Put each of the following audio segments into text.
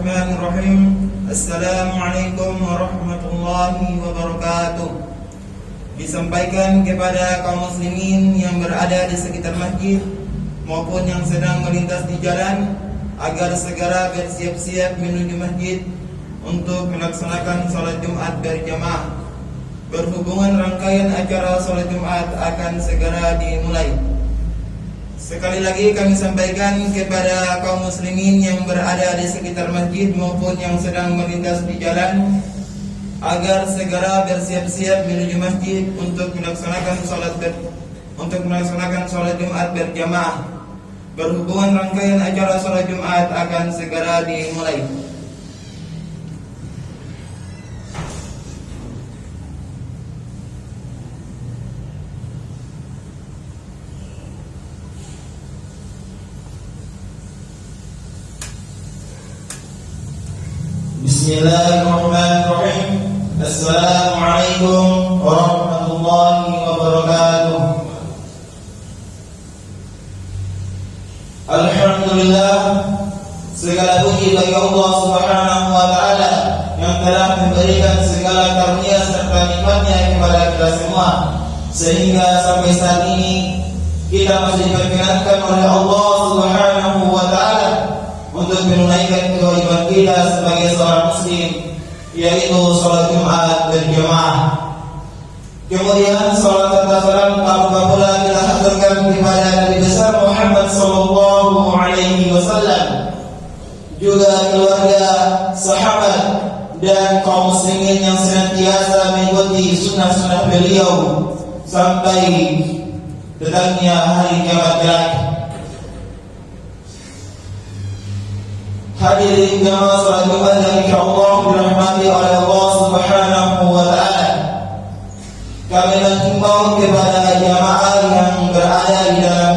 Bismillahirrahmanirrahim. Assalamualaikum warahmatullahi wabarakatuh. Disampaikan kepada kaum muslimin yang berada di sekitar masjid maupun yang sedang melintas di jalan agar segera bersiap-siap menuju masjid untuk melaksanakan salat Jumat berjamaah. Berhubungan rangkaian acara salat Jumat akan segera dimulai. Sekali lagi kami sampaikan kepada kaum muslimin yang berada di sekitar masjid maupun yang sedang melintas di jalan agar segera bersiap-siap menuju masjid untuk melaksanakan salat Jumat berjamaah. Berhubungan rangkaian acara salat Jumat akan segera dimulai. Bismillahirrahmanirrahim. Assalamualaikum warahmatullahi wabarakatuh. Alhamdulillah, segala puji bagi Allah Subhanahu wa taala yang telah memberikan segala karunia serta nikmat-Nya kepada kita semua, sehingga sampai saat ini kita masih diperkenankan oleh Allah Subhanahu wa taala untuk menunaikan kewajiban kita sebagai seorang muslim, yaitu salat Jumat berjamaah. Kemudian salat serta salam pula kita haturkan kepada Nabi besar Muhammad sallallahu alaihi wasallam, juga keluarga, sahabat dan kaum muslimin yang senantiasa mengikuti sunnah-sunnah beliau sampai datangnya hari kiamat kelak. Hadirin jamaah salat Jumat yang insyaallah dirahmati oleh Allah Subhanahu wa taala. Kami menghimbau kepada jamaah yang berada di dalam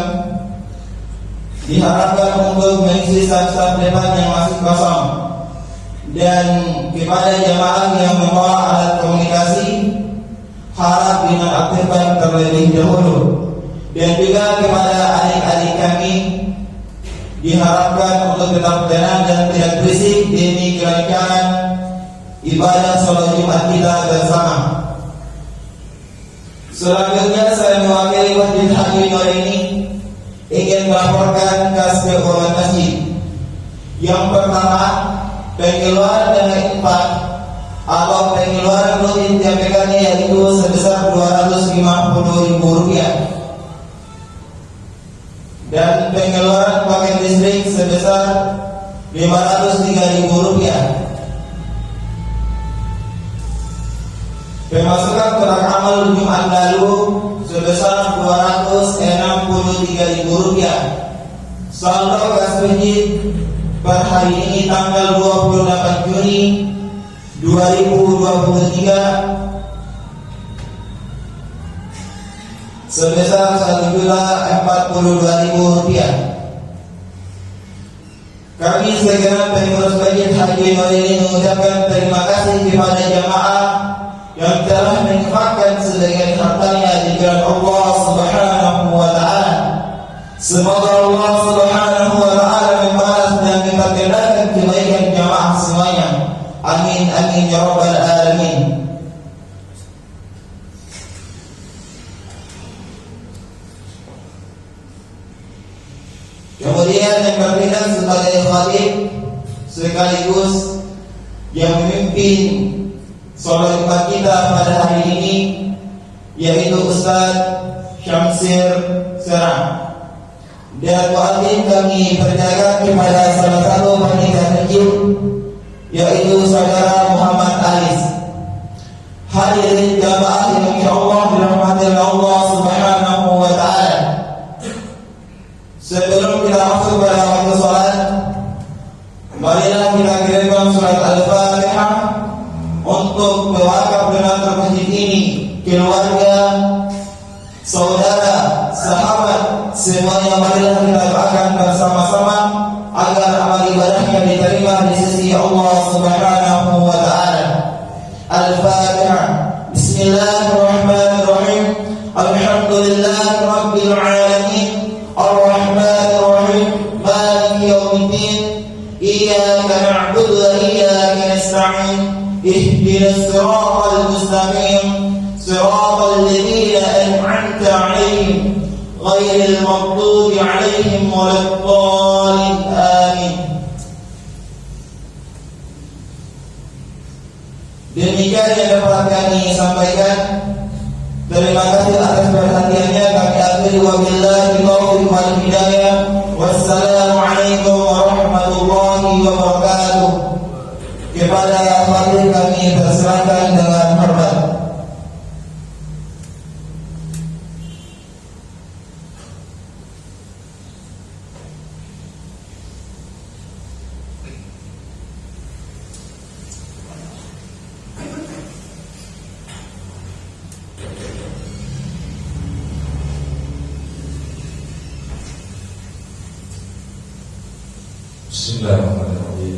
diharapkan untuk mengisi saf-saf depan yang masih kosong, dan kepada jamaah yang membawa alat komunikasi harap dinonaktifkan terlebih dahulu, dan juga kepada adik-adik kami diharapkan untuk tetap tenang dan tidak berisik demi kelancaran ibadah salat Jumat kita bersama. Selanjutnya saya mewakili masjid hadirin hari ini ingin melaporkan kasus keuangan masjid. Yang pertama, pengeluaran dana infak atau pengeluaran rutin tiap pekannya yaitu sebesar Rp250.000, dan pengeluaran paket listrik sebesar Rp503.000. Pemasukan kotak amal Jumat lalu sebesar Rp263.000. Saldo gas masjid per hari ini tanggal 28 Juni 2023 sebesar Rp1.042.000. Kami segenap pengurus masjid hadirin ini mengucapkan terima kasih kepada jamaah yang telah menginfakkan sebagian hartanya di jalan Allah Subhanahu wa taala. Semoga Allah Subhanahu wa taala membalas dan memperkenalkan kebaikan jamaah semuanya. Amin amin ya rabbal alamin. Kemudian yang bertindak sebagai khatib sekaligus yang memimpin salat Jumat kita pada hari ini yaitu Ustaz Syamsir Serang, dan muadzin kami berjaga kepada salah satu panitia masjid yaitu saudara Muhammad Alis. Hadirin jamaah yang insyaallah dirahmati oleh Allah Subhanahu wa taala. Sebelum kita masuk pada waktu salat, marilah kita kirimkan surat Al-Fatihah untuk mewakaf donatur masjid ini, keluarga, saudara, sahabat, semuanya marilah kita doakan bersama-sama agar amal ibadahnya diterima di sisi Allah Subhanahu wa taala. Al-Fatihah. Bismillahirrahmanirrahim. Alhamdulillahirabbil alamin. Ar-Rahmanir Rahim. Maliki yaumiddin. Iyyaka na'budu أجمعين اهدنا الصراط المستقيم صراط الذين أنعمت عليهم غير المغضوب عليهم ولا الضالين آمين. Demikian yang dapat kami sampaikan. Terima kasih atas perhatiannya. Kami akhiri wabillahi taufiq wal hidayah. Wassalamualaikum warahmatullahi wabarakatuh. Kepada yang hadir kami persilakan dengan hormat. Bismillahirrahmanirrahim.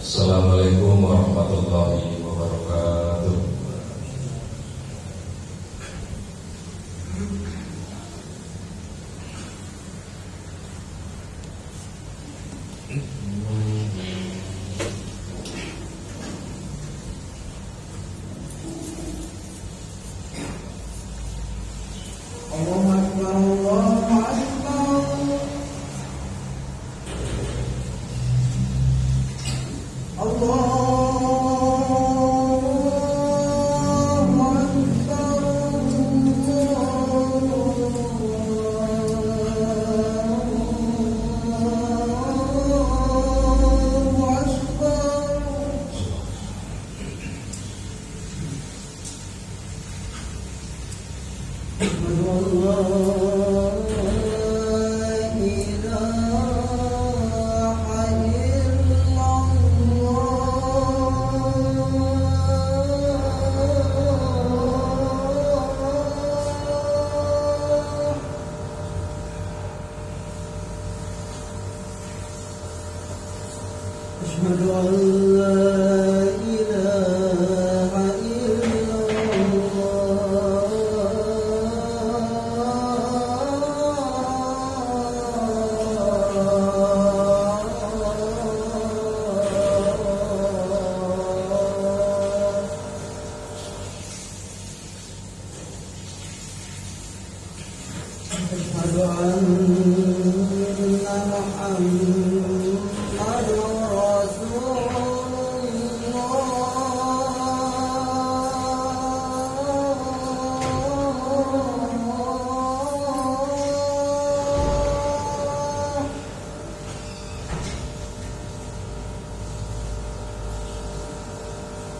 Assalamualaikum warahmatullahi wabarakatuh.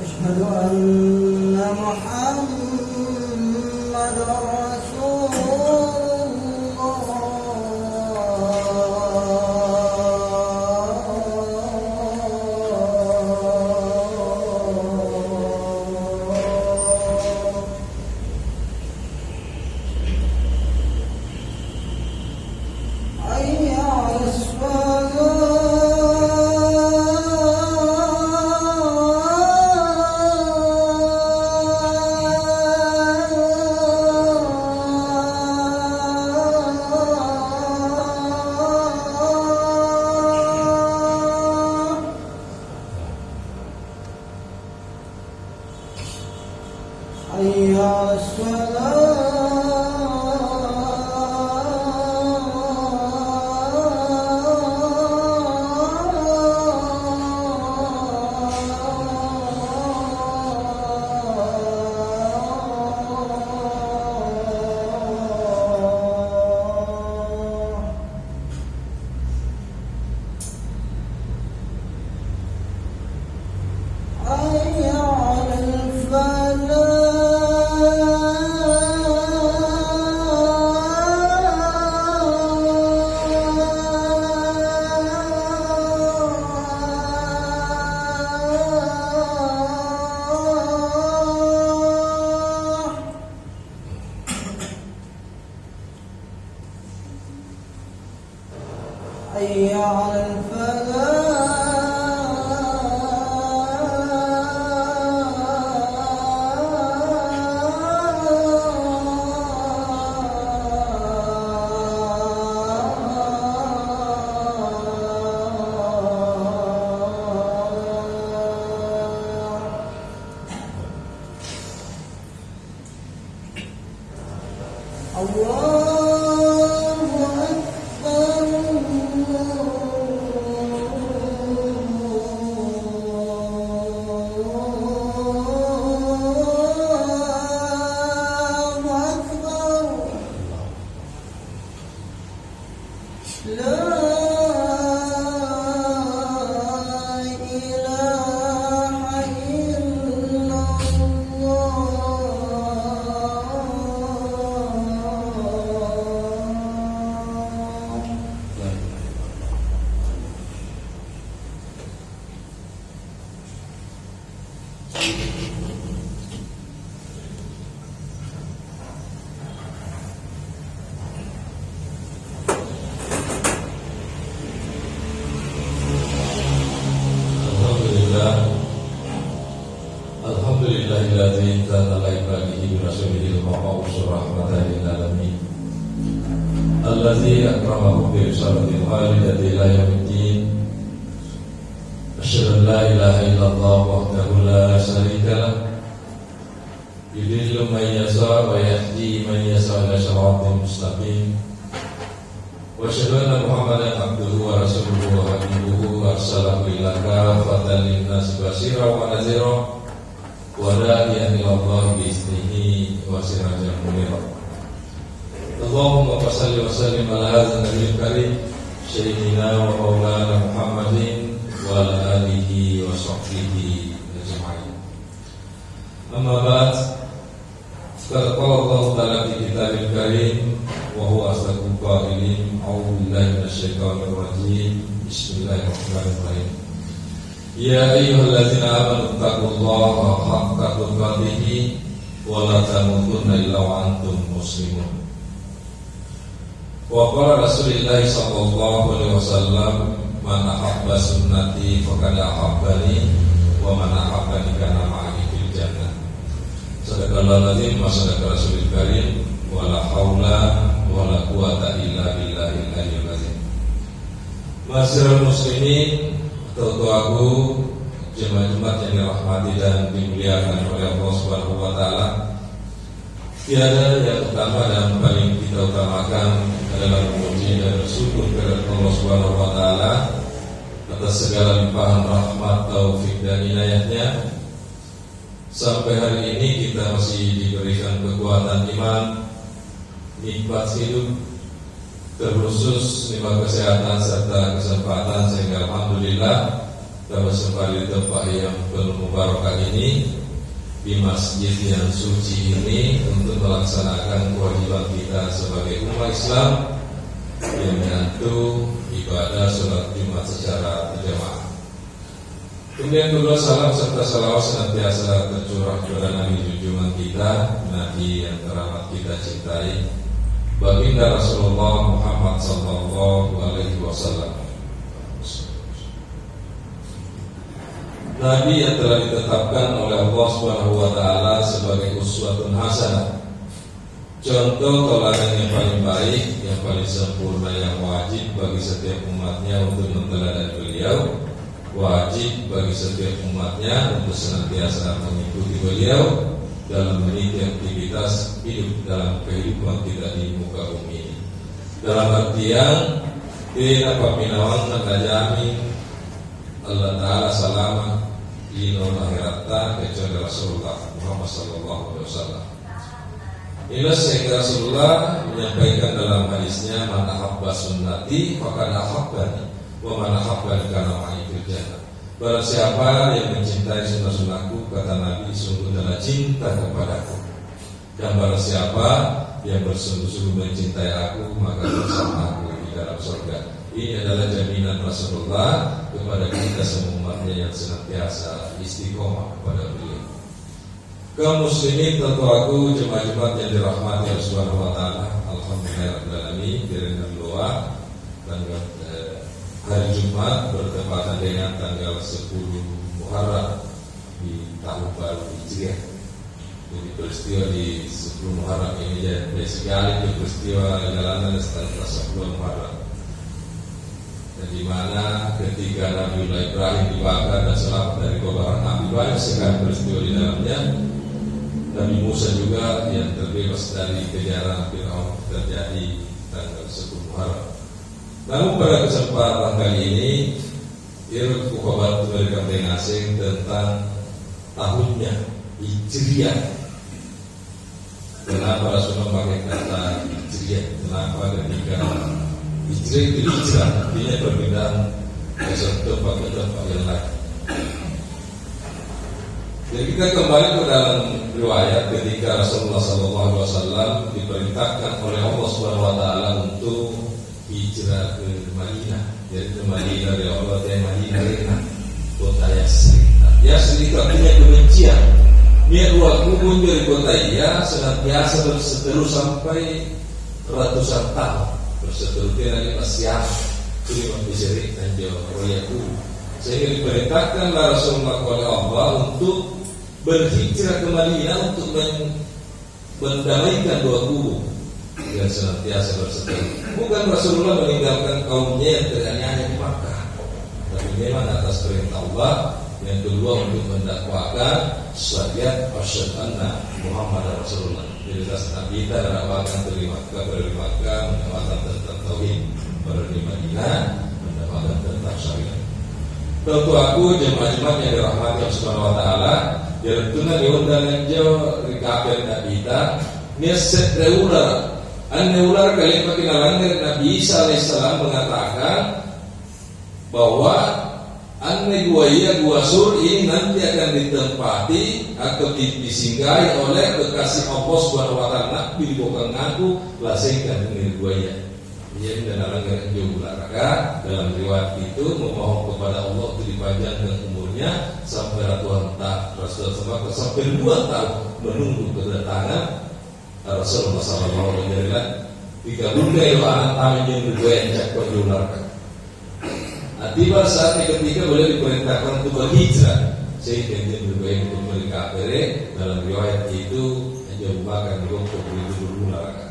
أشهد أن محمد رسول حي على الفلاح Alhamdulillahilladzi kana la ibadihi bi rasulihil mab'uts rahmatan lil alamin. Alladzi akramahu bi risalatil khalidati ila yaumiddin. Asyhadu an la ilaha illallah wahdahu la syarika lah. Yudhillu man yasha wa yahdi man yasha ila siratal mustaqim. Wa asyhadu anna Muhammadan abduhu wa rasuluhu wa habibuhu arsalahu ila kafatan lin-nasi basyira wa nadhira wa da'iyan ila Allah bi iznihi wa sirajan munira. Allahumma shalli wa sallim ala hadzal nabiyil karim sayyidina wa maulana Muhammadin wa ala alihi wa sahbihi ajma'in. Amma ba'd. Qala Allah ta'ala fi kitabil karim wa huwa asdaqul qailin. A'udzu billahi minasyaitonir rajim. Bismillahirrahmanirrahim. Ya ayyuhalladzina amanu taqullaha haqqa tuqatih wa la tamutunna illa wa antum muslimun. Wa qala Rasulullah sallallahu alaihi wasallam, man ahabba sunnati faqad ahabbani wa man ahabbani kana ma'i fil jannah. Sadaqallahul azim wa sadaqa rasulul karim wa la haula wa la quwata illa billahil aliyyil azim. Ma'asyiral muslimin, Tuaku jemaat-jemaat yang dirahmati dan dimuliakan oleh Allah Subhanahu wa taala. Tiada yang utama dan paling kita utamakan adalah memuji dan bersyukur kepada Allah Subhanahu wa taala atas segala limpahan rahmat, taufik dan inayahnya. Sampai hari ini kita masih diberikan kekuatan iman, nikmat hidup, terkhusus nikmat kesehatan serta kesempatan, sehingga alhamdulillah kita bersempat di tempat yang penuh mubarakah ini, di masjid yang suci ini, untuk melaksanakan kewajiban kita sebagai umat Islam yang menyatu ibadah sholat Jumat secara berjamaah. Kemudian kedua, salam serta salawat senantiasa tercurah kepada Nabi junjungan kita, Nabi yang teramat kita cintai, baginda Rasulullah Muhammad sallallahu alaihi wasallam. Nabi yang telah ditetapkan oleh Allah Subhanahu wa taala sebagai uswatun hasanah, contoh teladan yang paling baik, yang paling sempurna, yang wajib bagi setiap umatnya untuk meneladani beliau, wajib bagi setiap umatnya untuk senantiasa mengikuti beliau dalam meniti aktivitas hidup dalam kehidupan kita di muka bumi ini. Dalam artian tidak paminawang mengajamin Allah Ta'ala salama di akhirat kecuali Rasulullah Muhammad sallallahu alaihi wasallam. Inilah sehingga Rasulullah menyampaikan dalam hadisnya, man ahabba sunnati faqad ahabbani wa man ahabbani kana ma'i fil jannah. Barang siapa yang mencintai sunnah-sunnahku, kata Nabi, sungguh adalah cinta kepadaku. Dan barang siapa yang bersungguh-sungguh mencintai aku, maka bersama aku di dalam surga. Ini adalah jaminan Rasulullah kepada kita semua umatnya yang senantiasa istiqomah kepada beliau. Kaum muslimin, tentu aku jemaat-jemaat yang dirahmati Allah Subhanahu wa taala. Alhamdulillahirabbil dengan doa tanggal hari Jumat bertepatan dengan tanggal 10 Muharram di tahun baru Hijriah. Jadi peristiwa di 10 Muharram ini jadi sekali peristiwa jalanan setelah 10 Muharram. Dan di mana ketika Nabiullah Ibrahim dibakar dan selamat dari kobaran api, banyak sekali peristiwa di dalamnya. Nabi Musa juga yang terbebas dari kejaran Fir'aun terjadi tanggal 10 Muharram. Namun pada kesempatan kali ini aku kabar mereka mengasing tentang tahunnya Hijriah. Kenapa Rasulullah pakai kata Hijriah? Kenapa ketika Hijriah itu hijrah, artinya perbedaan dari satu tempat ke tempat yang lain. Jadi kita kembali ke dalam riwayat ketika Rasulullah SAW diperintahkan oleh Allah SWT untuk hijrah ke Madinah. Jadi ke Madinah dari Allah dan Madinah kota Yasrib. Yasrib itu artinya kebencian. Dia dua kubu dari kota ia senantiasa berseteru sampai ratusan tahun. Berseteru dengan Asyam, Sulimah Bisri dan Jawayaku. Sehingga diperintahkan Rasulullah oleh Allah untuk berhijrah ke Madinah untuk mendamaikan dua kubu yang senantiasa berseteru. Bukan Rasulullah meninggalkan kaumnya yang teraniaya di Makkah, tapi memang atas perintah Allah. Yang kedua untuk mendakwakan syariat asyhadu anna Muhammadar Rasulullah. Jadi Nabi kita mendakwakan dari Makkah, mendakwakan tentang tauhid, baru di Madinah mendakwakan tentang syariat. Tentu aku jemaah-jemaah yang dirahmati Allah Subhanahu wa taala, diretuna diundang jauh di kafir Nabi kita, niat reular. An-neular kali perkenalan dari Nabi Isa alaihissalam mengatakan bahwa gua sur ini nanti akan ditempati atau disinggahi oleh kekasih Allah Subhanahu wa taala. Nabi bukan ngaku lasingkan dengan gua ya. Ia mengenalkan jumlah dalam riwayat itu memohon kepada Allah untuk dipanjangkan umurnya sampai ratusan tahun, sampai 2 tahun menunggu kedatangan Rasulullah sallallahu alaihi wasallam. Jika bunda itu anak kami yang berbuat diularkan. Tiba saat ketika boleh diperintahkan untuk berhijrah, sehingga dia berbaik untuk mereka dalam riwayat itu Abu Bakar dituntut dulu neraka.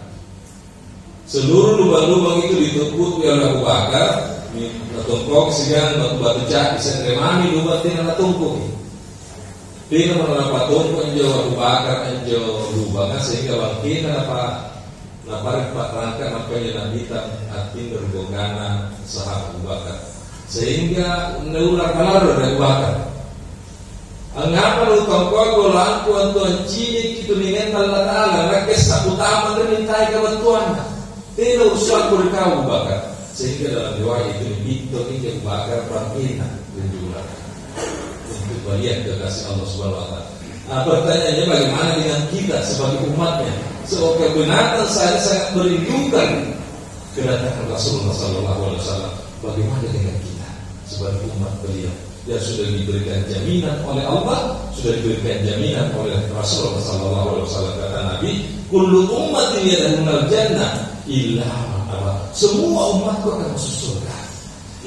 Seluruh lubang-lubang itu ditutup oleh Abu Bakar, tumpuk sehingga batu cak bisa teremani lubang tidak tumpuk. Dia menolak tumpuk jauh Abu Bakar jauh lubangnya sehingga wakil apa rangka makanya Nabi atin berbogana sahabat Abu Bakar. Sehingga neular kalaro dari bakar. Angapa lu tongkol lampu antuan cilik itu dengan Allah Taala rakes satu taman dan mintai kebantuan. Tidak usah berkau bakar. Sehingga dalam riwayat itu dibito ini bakar perkina dan juga untuk melihat kekasih Allah Subhanahu wa taala. Pertanyaannya bagaimana dengan kita sebagai umatnya? Sebab kebenaran saya sangat merindukan kedatangan Rasulullah sallallahu alaihi wasallam. Bagaimana dengan kita sebagai umat beliau yang sudah diberikan jaminan oleh Allah, sudah diberikan jaminan oleh Rasulullah sallallahu alaihi wasallam. Kata Nabi, kullu ummatin yadkhulul jannah illa man aba. Semua umatku akan masuk surga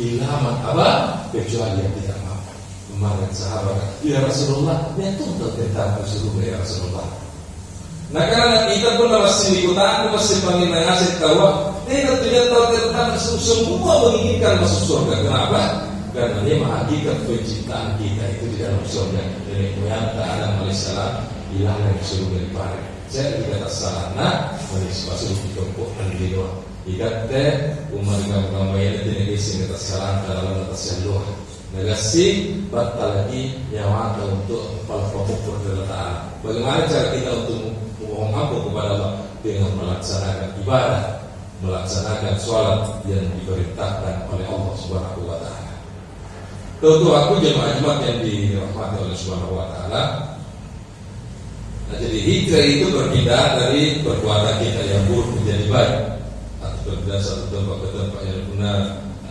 illa man aba, kecuali yang tidak mau. Kemarin sahabat, ya Rasulullah, ya tuntut tentang surga ya Rasulullah. Nah karena kita pun masih ikutan, masih panggil ngasih tahu, tidak tahu tentang semua menginginkan masuk surga. Kenapa? Karena ini hakikat penciptaan kita itu di dalam surga. Dari moyang Adam alaihissalam hilang dari surga di pare. Saya dikata salah, nah manis masuk di kelompok di doa. Ikat teh umat kamu ini tidak isi atas salah dalam atas yang doa. Negasi batal lagi nyawa untuk para pemukul berletaan. Bagaimana cara kita untuk memohon ampun kepada Allah dengan melaksanakan ibadah, melaksanakan sholat yang diperintahkan oleh Allah Subhanahu wa taala. Tentu aku jemaah-jemaah yang dirahmati oleh Subhanahu wa taala. Nah, jadi hijrah itu berpindah dari perbuatan kita yang buruk menjadi baik, atau berpindah satu tempat ke tempat yang benar.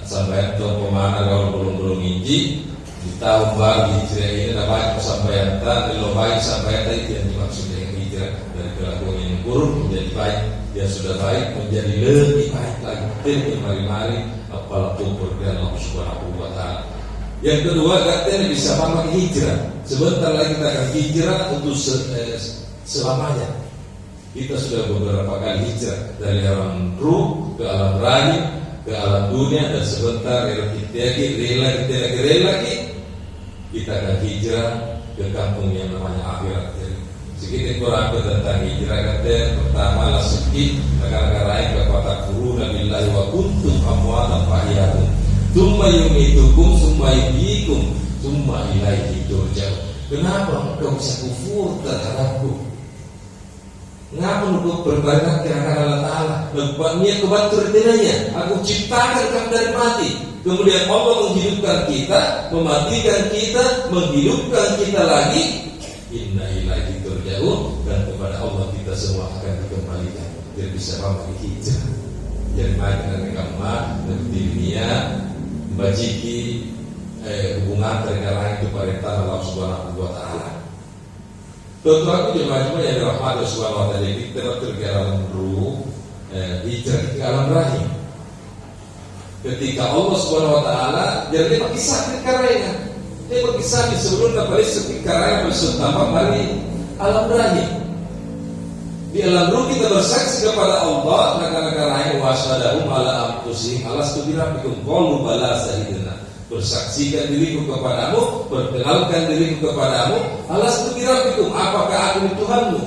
Sampai atau pemana kalau belum hiji di tahun baru hijrah ini namanya sampai dan kalau baik sampai itu yang dimaksud dengan hijrah dari kelakuan yang buruk menjadi baik, dia sudah baik menjadi lebih baik lagi dari mari-mari apalagi berkenan Allah Subhanahu wa taala. Yang kedua katanya bisa pakai hijrah. Sebentar lagi kita akan hijrah untuk selamanya. Kita sudah beberapa kali hijrah dari alam ruh ke alam rahim ke alam dunia, dan sebentar kita rela kita akan hijrah ke kampung yang namanya akhirat. Sedikit kurang tentang hijrah kata pertama lah sedikit negara-negara lain kata kuruna billahi wa kuntum amwatan fahyatum tsumma yumitukum tsumma yuhyikum tsumma ilaihi turja'un. Kenapa engkau bisa kufur terhadapku? Kenapa engkau berbangga kepada Allah Ta'ala? Niat kebatur dinanya. Aku ciptakan kamu dari mati. Kemudian Allah menghidupkan kita, mematikan kita, menghidupkan kita lagi. Inna ilaihi turja'un, dan kepada Allah kita semua akan dikembalikan. Jadi bisa ramai hijrah. Jadi mari dengan agama dan dunia bajiki hubungan negara itu perintah Allah Subhanahu wa taala. Tentu aku jemaah yang dirahmati Allah Subhanahu wa taala, kita tergerak dulu hijrah ke alam rahim. Ketika Allah Subhanahu wa taala jadi kisah perkaranya. Dia berkisah di sebelum dapat sepikaranya bersama mari alam rahim. Di alam ruh kita bersaksi kepada Allah, negara-negara yang wasadahum ala amtusihim alastu birabbikum qalu bala sahidina. Bersaksikan diriku kepadamu, perkenalkan diriku kepadamu, alastu birabbikum, apakah aku ini Tuhanmu?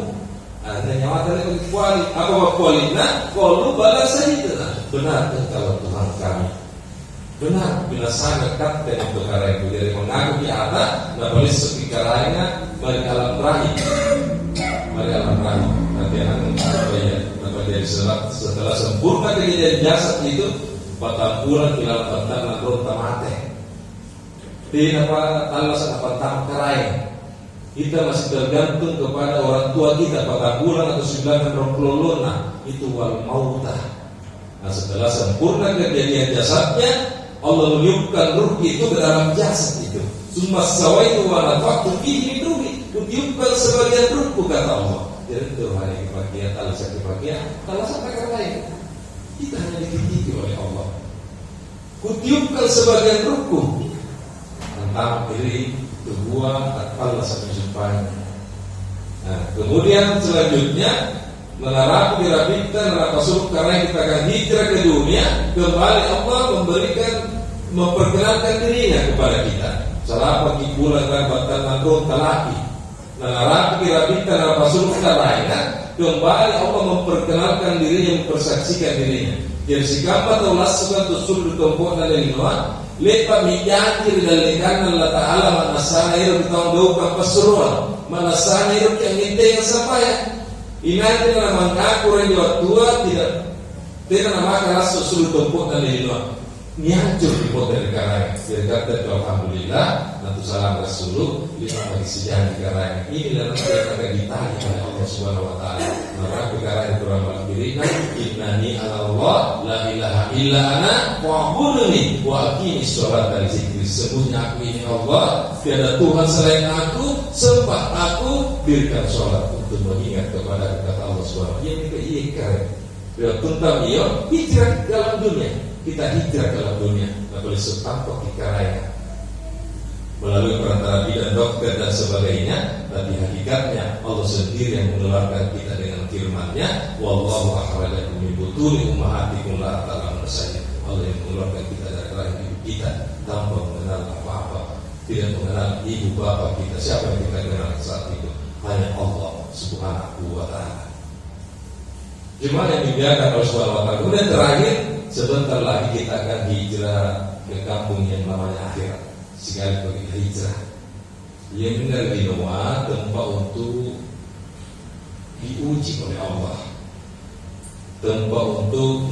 Ada nyawa dari kuali, apa kualina? Qalu bala sahidina. Benar kalau Tuhan kami. Benar, bila sangat dekat dengan perkara itu. Jadi mengaku di atas, nah boleh sepikaranya mari alam rahim. Mari alam rahim. Nanti apa jadi setelah sempurna kejadian jasad itu, patampuran bilang patang nakron tamate. Tidak apa Allah sangat patang karai. Kita masih tergantung kepada orang tua kita. Patampuran atau 9 roklolona itu wal mautah. Nah setelah sempurna kejadian jasadnya, Allah meniupkan ruh itu ke dalam jasad itu. Summa sawaitu wa nafaktu fihi min ruhi. Kutiupkan sebagian ruhku kata Allah. Jadi itu hari kebahagiaan, alasan kebahagiaan, alasan perkara lain. Kita hanya dididik oleh Allah. Kutiupkan sebagian ruhku. Tentang diri kebuah Allah sampai jumpa. Nah, kemudian selanjutnya menaraku dirabitkan neraka surga karena kita akan hijrah ke dunia. Kembali Allah memperkenalkan dirinya kepada kita. Salah pagi bulan rapat nangkut talaki. Menaraku dirabitkan neraka surga karena kembali Allah memperkenalkan dirinya, mempersaksikan dirinya. Jadi sikap atau lasukan tusul ditompok dan linoa lepa mijanjir dan lekanan Allah Ta'ala manasana hirup tahun daukan pasuruan manasana hirup yang nginteng sampai inati na mangkaku rin diwat tua tidak nama rasa sulit tumpuk dan lino niancur di kota negara jadi kata alhamdulillah nanti salam rasuluh lima bagi sejarah negara ini adalah yang akan ditanya oleh Allah Subhanahu wa taala. Maka negara itu ramal birina innani Allah la ilaha illa ana wa'budni wa aqimi sholat dari zikri. Sesungguhnya aku ini Allah, tiada Tuhan selain aku, sembah aku, dirikan sholat untuk mengingat kepada kata Allah Subhanahu wa taala. Yang keikat bila tentang ia hijrah dalam dunia. Kita hijrah dalam dunia, tak boleh setampak dikaranya melalui perantara bidan dokter dan sebagainya. Tapi hakikatnya Allah sendiri yang mengeluarkan kita dengan firman-Nya, wallahu akhrajakum min butuni ummahatikum la ta'lamun syai'an. Allah yang mengeluarkan kita dari rahim ibu kita tanpa mengenal apa-apa, tidak mengenal ibu bapa kita. Siapa yang kita kenal saat itu? Hanya Allah Subhanahu wa taala. Jemaah yang dibiarkan oleh Subhanahu wa taala. Kemudian terakhir, sebentar lagi kita akan hijrah ke kampung yang namanya akhirat. Sekali bagi hijrah yang benar di Noah, tempat untuk diuji oleh Allah, tempat untuk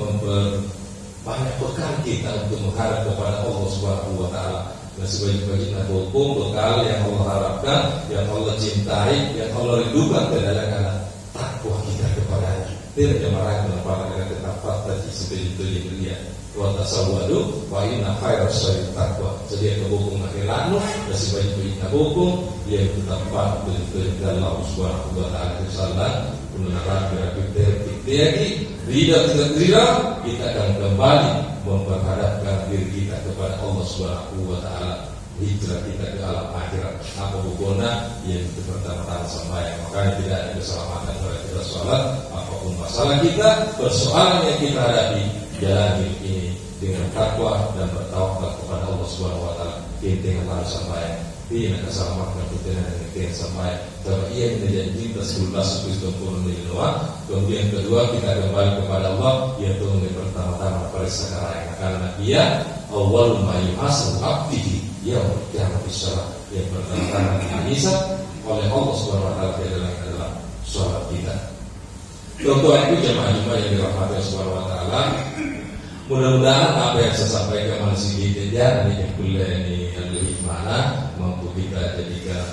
banyak bekal kita untuk mengharap kepada Allah Subhanahu wa taala. Dan sebaik-baiknya bekal yang Allah harapkan, yang Allah cintai, yang Allah rindukan adalah takwa kita kepada-Nya. Tidak jemaah dengan para tetap tadi seperti itu yang dia wa tasawwadu wa inna khairas syari taqwa. Jadi kebukung akhiranu dan sebaik-baik nabukung yang tetap betul Allah Subhanahu wa taala insyaallah menerapkan berarti tidak kita akan kembali memperhadapkan diri kita kepada Allah Subhanahu wa taala. Hijrah kita ke alam akhirat. Apa hubungannya? Yang itu pertama-tama sembahyang. Makanya tidak ada keselamatan kalau kita sholat. Apapun masalah kita, persoalan yang kita hadapi, jalani ini dengan takwa dan bertawakal kepada Allah Subhanahu wa taala. Intinya harus sembahyang. Tina kasalamatkan putina dengan kian sampai karena ia menjadi tas Kristus turun di luar. Kemudian kedua kita kembali kepada Allah, yaitu yang pertama-tama periksa karena dia awal ma yuhasabu abdihi yaumul qiyamah bisalah, yang pertama-tama dihisab oleh Allah Subhanahu wa taala adalah salat kita. Tuan-tuan itu jemaah-jemaah yang dirahmati Allah Subhanahu wa taala, mudah-mudahan apa yang saya sampaikan masih dikejar ini kuliah ini yang lebih mana mampu kita jadikan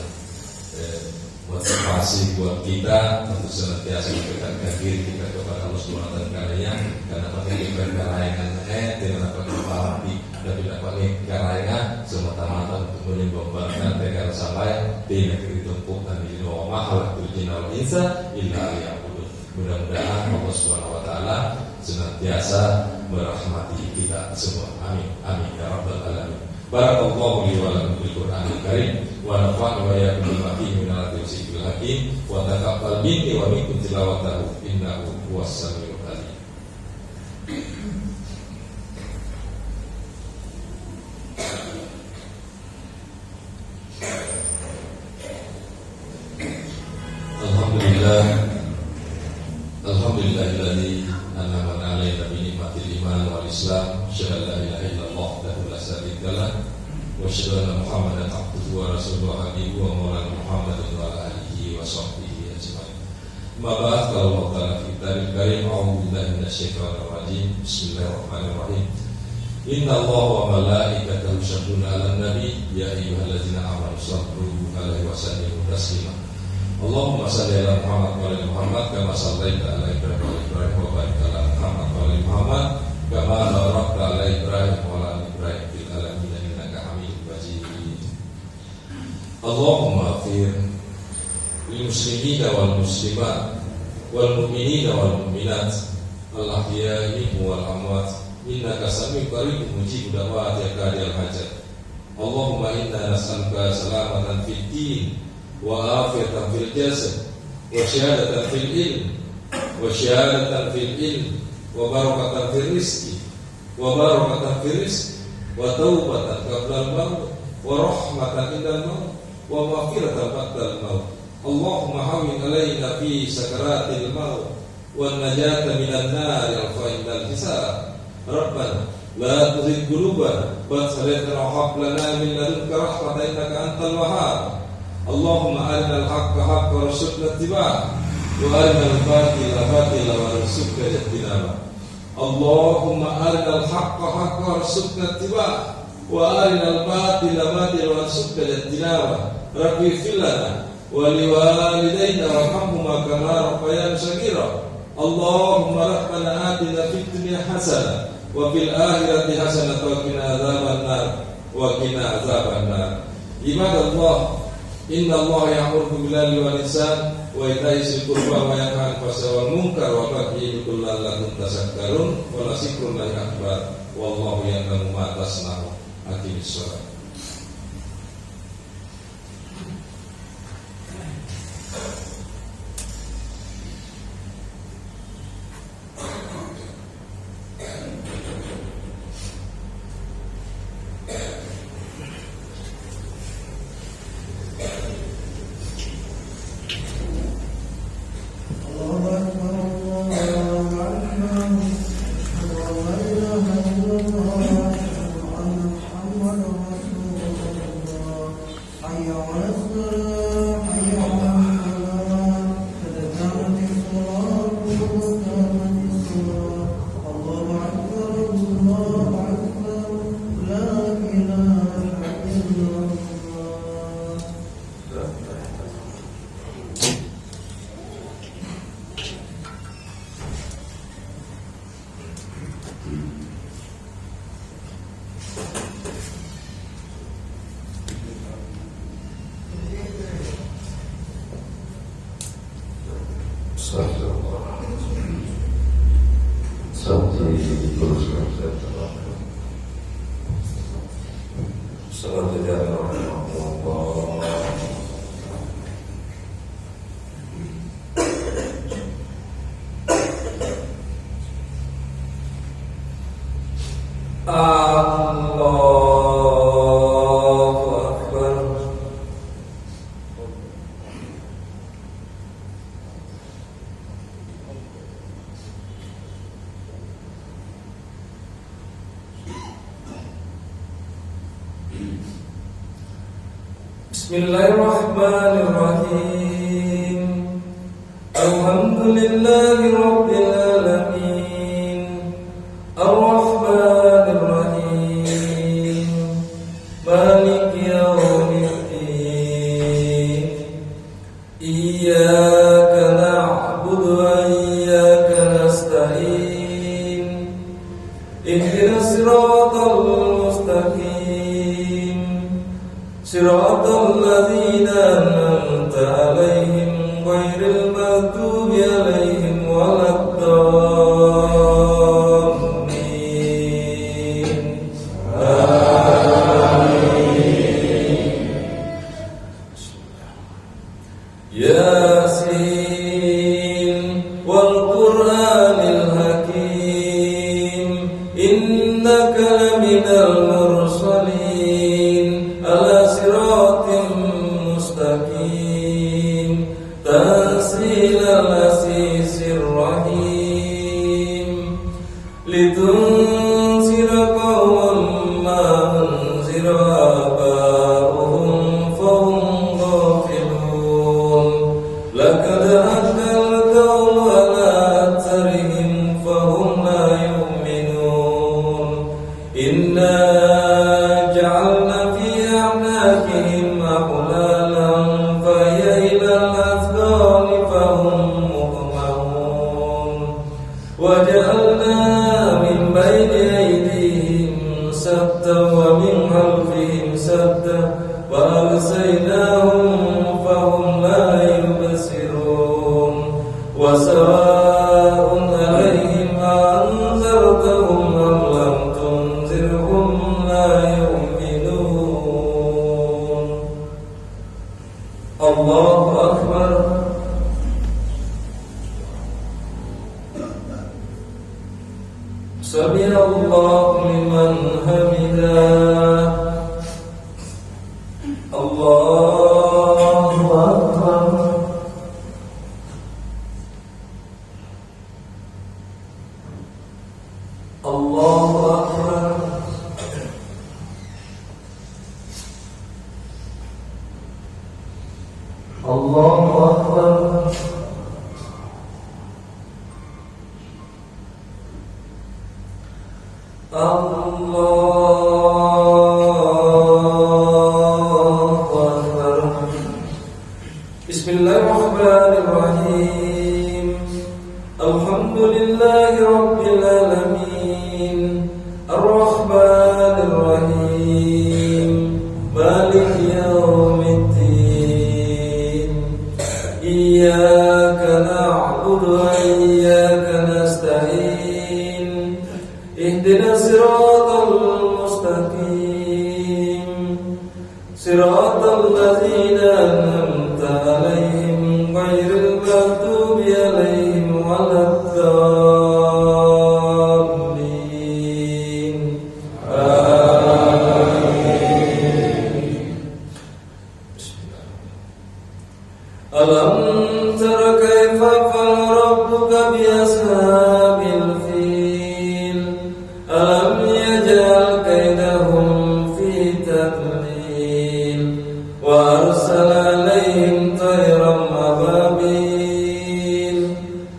motivasi buat kita untuk senantiasa mendekatkan diri kita kepada Allah Subhanahu wa taala, karena penting perkarayan tidak dapat dipahami dan tidak pakai karayangan semata-mata untuk menyebabkan perkara sampai tidak ditumpuk dan di luar mahal tujuan insa illa liya'budun. Mudah-mudahan Allah Subhanahu wa taala senantiasa merahmati kita semua. Amin. Amin ya rabbal alamin. Barakallahu li wa lakum fil Qur'anil Karim wa nafa'ani wa iyyakum bima fihi min al-ayatil hakim wa taqabbal minni wa minkum tilawatahu innahu huwas samiul alim. Alhamdulillahilladzi an'ama 'alaina bi ni'matil iman wal islam, syahada la ilaha illallah wahdahu la syarika lah, wa syahada anna Muhammadan abduhu wa rasuluhu habibuhu wa maulana Muhammadin wa ala alihi wa sahbihi ajma'in. Ma ba'd, qala Allah ta'ala fi kitabih karim, a'udzu billahi minasyaitonir rajim. Bismillahirrahmanirrahim. Inna Allah wa malaikatahu yusholluna 'alan nabi ya ayyuhalladzina amanu shallu 'alaihi wa sallimu taslima. Allahumma salli ala Muhammad wa ala Muhammad kama sallaita ala Ibrahim wa ala Ibrahim wa barik ala Muhammad wa ala Muhammad kama barakta ala Ibrahim wa ala Ibrahim fil alamin innaka Hamidum Majid. Allahumma ighfir lil muslimina wal muslimat wal mu'minina wal mu'minat al ahya'i wal amwat innaka sami'un qaribun mujibud da'wat ya qadiyal hajat. Allahumma inna nas'aluka salamatan fid din wa afiyatan fil jasad wa syahadatan fil ilm wa syahadatan fil ilm wa barakatan fil rizqi wa barakatan fil rizqi wa taubatan qabla al-maut wa rahmatan inda al-maut wa maghfiratan ba'da al-maut. Allahumma hawwin alaina fi sakaratil maut wa najata minan nar fa indal hisab. Rabbana la tuzigh qulubana ba'da idh hadaytana wa hab lana min ladunka rahmatan innaka antal wahhab. Allahumma arinal haqqa haqqan warzuqna ittiba'ah wa arinal batila batila warzuqna ijtinabah. Allahumma arinal haqqa haqqan warzuqna ittiba'ah wa arinal batila batila warzuqna ijtinabah. Rabbi ighfir lana wa liwalidayna warhamhuma kama rabbayana shaghira. Allahumma rabbana atina fid dunya hasanah wa fil akhirati hasanah wa qina adzaban nar wa qina adzaban nar. Ibadallah, inna Allah ya'muru bil 'adli wal ihsan wa ita'i dzil qurba wa yanha 'anil fahsya'i wal munkar wa ya'idukum la'allakum tadhakkarun wa la dzikrullahi akbar wallahu ya'lamu ma tasna'un. Aqimis shalah. Allahu Akbar. Bismillahirrahmanirrahim. Alhamdulillahi rabbil alamin. Ar-Rahmanir Rahim. Maliki yaumiddin. Iyyaka na'budu wa iyyaka nasta'in. Ihdinas siratal mustaqim. Siratal ladzina an'amta 'alaihim ghairil maghdubi 'alaihim waladdallin. Yasin wal Qur'anil hakim. Innaka laminal mursalin ala siratim mustaqim. Tanzilal azizir rahim. Litunzira qauman ma unzira aba'uhum fahum ghafilun. Laqad haqqal qawlu ala aktharihim fahum la yu'minun. Inna ja'alna fi a'naqihim aghlalan fahiya ilal azqani fahum muqmahun. Wa ja'alna min bayni aydihim sadda wa min khalfihim sadda wa aghshaynahum fahum la yubsirun. Wa sawa'un 'alaihim anzartahum am lam tunzirhum la yu'minun. Allahu akbar. Sami'allahu liman hamidah. Allahu akbar. Allahu akbar. Allahu akbar. Allahu akbar. Bismillahirrahmanirrahim. Alhamdulillahi rabbil alamin. Ar-Rahmanir Rahim. Maliki yaumiddin. Iyyaka na'budu wa iyyaka nasta'in. Ihdinas siratal mustaqim. Siratal ladzina an'amta 'alaihim ghairil maghdubi 'alaihim waladdallin. Alam tara kaifa fa'ala rabbuka bi ashabil fil. Alam yaj'al kaidahum fi tadlil. Wa arsala 'alaihim tayran ababil.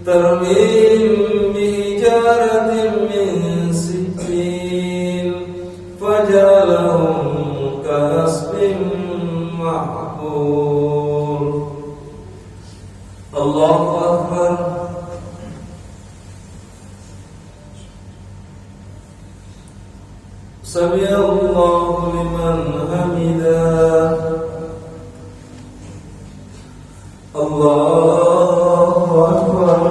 Tarmihim bihijaratin min sijil. Faj'alahum ka'asfin ma'kul. Allahu akbar. Sami'allahu liman hamidah. Allahu akbar.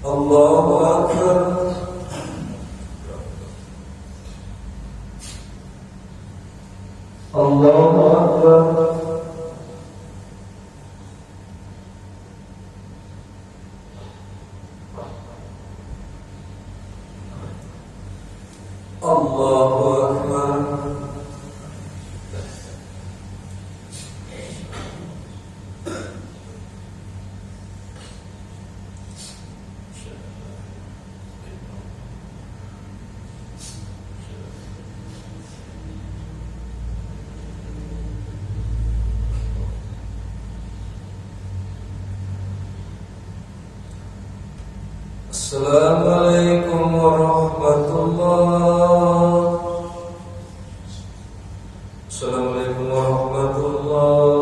Allahu akbar. Allahu akbar. Allahu akbar. Assalamualaikum warahmatullahi. Assalamualaikum warahmatullahi